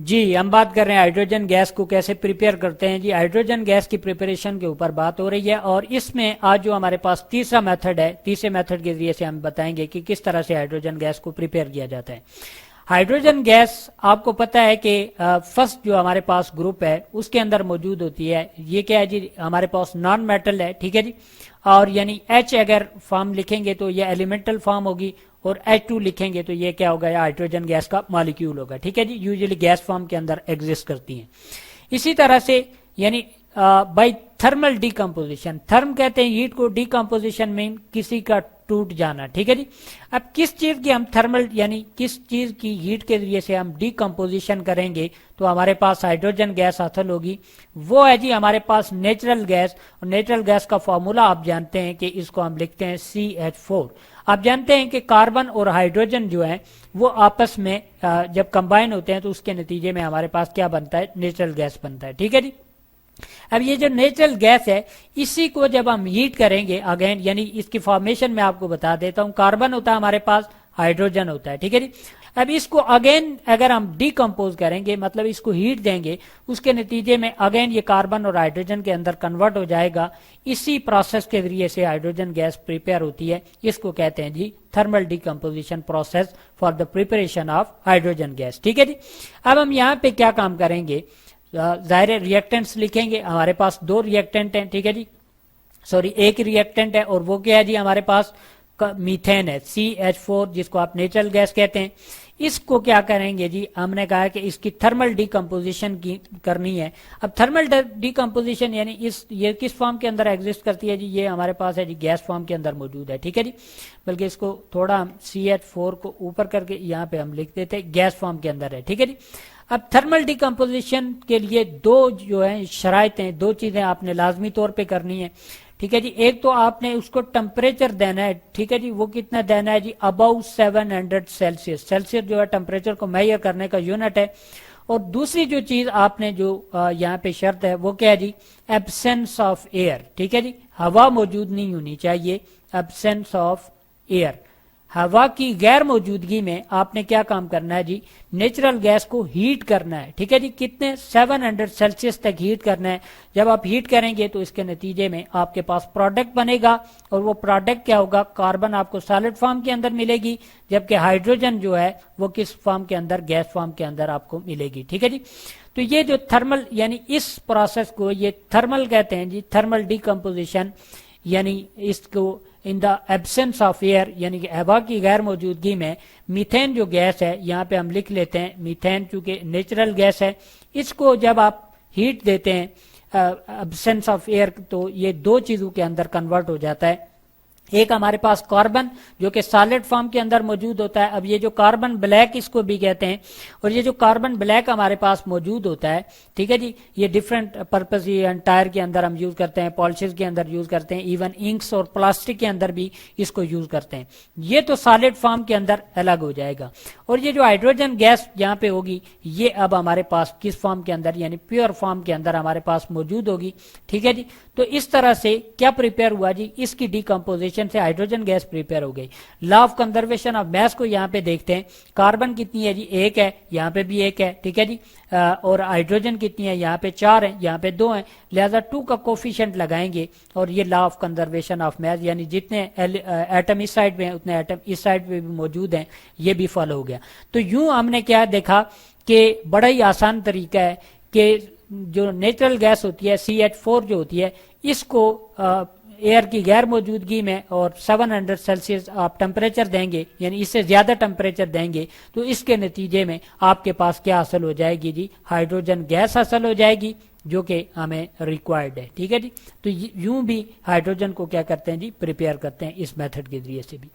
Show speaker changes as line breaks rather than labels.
जी, हम बात कर रहे हैं हाइड्रोजन गैस को कैसे प्रिपेयर करते हैं। जी, हाइड्रोजन गैस की प्रिपरेशन के ऊपर बात हो रही है और इसमें आज जो हमारे पास तीसरा मेथड है, तीसरे मेथड के जरिए से हम बताएंगे कि किस तरह से हाइड्रोजन गैस को प्रिपेयर किया जाता है। हाइड्रोजन गैस आपको पता है कि फर्स्ट जो हमारे पास ग्रुप है उसके अंदर मौजूद होती है। ये क्या है जी, हमारे पास नॉन मेटल है, ठीक है जी। और यानी H अगर फॉर्म लिखेंगे तो ये एलिमेंटल फॉर्म होगी और H2 लिखेंगे तो ये क्या होगा, या हाइड्रोजन गैस का मॉलिक्यूल होगा, ठीक है जी। यूजुअली गैस फॉर्म के अंदर एग्जिस्ट करती हैं। इसी तरह से यानी बाय थर्मल डिकम्पोजिशन, थर्म कहते हैं हीट को, डिकम्पोजिशन में किसी का टूट जाना, ठीक है जी। अब किस चीज की हम थर्मल यानी किस चीज की हीट के जरिए से हम डिकम्पोजिशन करेंगे तो हमारे पास हाइड्रोजन गैस हासिल होगी, वो है जी हमारे पास नेचुरल गैस। और नेचुरल गैस का फॉर्मूला आप जानते हैं कि इसको हम लिखते हैं CH4। आप जानते हैं कि कार्बन और हाइड्रोजन जो है वो आपस में जब कंबाइन होते हैं तो उसके नतीजे में हमारे पास क्या बनता है, नेचुरल गैस बनता है, ठीक है जी। अब ये जो नेचुरल गैस है इसी को जब हम हीट करेंगे अगेन, यानी इसकी फॉर्मेशन में आपको बता देता हूं, कार्बन होता है हमारे पास, हाइड्रोजन होता है, ठीक है जी। अब इसको अगेन अगर हम डिकम्पोज करेंगे, मतलब इसको हीट देंगे, उसके नतीजे में अगेन ये कार्बन और हाइड्रोजन के अंदर कन्वर्ट हो जाएगा। इसी प्रोसेस के जरिए से हाइड्रोजन गैस प्रिपेयर होती है। इसको कहते हैं जी thermal decomposition process for the preparation of hydrogen gas, ठीक है जी। अब हम यहाँ पे क्या काम करेंगे, जाहिर रिएक्टेंट्स लिखेंगे। हमारे पास दो रिएक्टेंट हैं, ठीक है जी, सॉरी एक रिएक्टेंट है और वो क्या है जी, हमारे पास मीथेन है CH4, जिसको आप नेचुरल गैस कहते हैं। इसको क्या करेंगे जी, हमने कहा कि इसकी थर्मल डिकम्पोजिशन की करनी है। अब थर्मल डिकम्पोजिशन यानी ये किस फॉर्म के अंदर एग्जिस्ट करती है जी, ये हमारे पास है जी गैस फॉर्म के अंदर मौजूद है, ठीक है जी। बल्कि इसको थोड़ा हम CH4 को ऊपर करके यहाँ पे हम लिख देते हैं, गैस फॉर्म के अंदर है, ठीक है जी। अब थर्मल डिकम्पोजिशन के लिए दो जो है शराइतें, दो चीजें आपने लाजमी तौर पे करनी है, ठीक है जी। एक तो आपने उसको टेम्परेचर देना है, ठीक है जी। वो कितना देना है जी, अबाउ 700 सेल्सियस। सेल्सियस जो है टेम्परेचर को मेजर करने का यूनिट है। और दूसरी जो चीज आपने जो यहाँ पे शर्त है वो क्या है जी, एब्सेंस ऑफ एयर, ठीक है जी। हवा मौजूद नहीं होनी चाहिए, एब्सेंस ऑफ एयर। हवा की गैर मौजूदगी में आपने क्या काम करना है जी, नेचुरल गैस को हीट करना है, ठीक है जी। कितने, 700 सेल्सियस तक हीट करना है। जब आप हीट करेंगे तो इसके नतीजे में आपके पास प्रोडक्ट बनेगा और वो प्रोडक्ट क्या होगा, कार्बन आपको सॉलिड फॉर्म के अंदर मिलेगी, जबकि हाइड्रोजन जो है वो किस फॉर्म के अंदर, गैस फॉर्म के अंदर आपको मिलेगी, ठीक है जी। तो ये जो थर्मल यानी इस प्रोसेस को ये थर्मल कहते हैं जी, थर्मल डिकम्पोजिशन, यानी इसको in the absence of air यानी कि हवा की गैर मौजूदगी में मीथेन जो गैस है, यहाँ पे हम लिख लेते हैं मीथेन, चूंकि नेचुरल गैस है, इसको जब आप हीट देते हैं एब्सेंस ऑफ एयर तो ये दो चीजों के अंदर कन्वर्ट हो जाता है। एक हमारे पास कार्बन जो कि सॉलिड फॉर्म के अंदर मौजूद होता है। अब ये जो कार्बन ब्लैक इसको भी कहते हैं, और ये जो कार्बन ब्लैक हमारे पास मौजूद होता है, ठीक है जी, ये डिफरेंट पर्पज, ये टायर के अंदर हम यूज करते हैं, पॉलिशेस के अंदर यूज करते हैं, इवन इंक्स और प्लास्टिक के अंदर भी इसको यूज करते हैं। ये तो सॉलिड फॉर्म के अंदर अलग हो जाएगा। और ये जो हाइड्रोजन गैस यहाँ पे होगी ये अब हमारे पास किस फॉर्म के अंदर, यानी प्योर फॉर्म के अंदर हमारे पास मौजूद होगी, ठीक है जी। तो इस तरह से क्या प्रिपेयर हुआ जी, इसकी डिकम्पोजिशन से हाइड्रोजन गैस प्रिपेयर हो गई। Law of conservation of mass को यहाँ पे देखते हैं। कार्बन कितनी है जी, एक है, यहाँ पे भी एक है, ठीक है जी। और हाइड्रोजन कितनी है, यहाँ पे 4 है, यहाँ पे 2 है, लिहाजा 2 का कोफिशिएंट लगाएंगे और ये law of conservation of mass, यानी जितने एटम इस साइड में है उतने एटम इस साइड में भी मौजूद हैं, ये भी फॉलो हो गया। तो यूं हमने क्या देखा कि बड़ा ही आसान तरीका है कि जो नेचुरल गैस होती है CH4 जो होती है, इसको एयर की गैर मौजूदगी में और 700 सेल्सियस आप टेम्परेचर देंगे, यानी इससे ज्यादा टेम्परेचर देंगे तो इसके नतीजे में आपके पास क्या हासिल हो जाएगी जी, हाइड्रोजन गैस हासिल हो जाएगी, जो कि हमें रिक्वायर्ड है, ठीक है जी। तो यूं भी हाइड्रोजन को क्या करते हैं जी, प्रिपेयर करते हैं इस मेथड के जरिए से भी।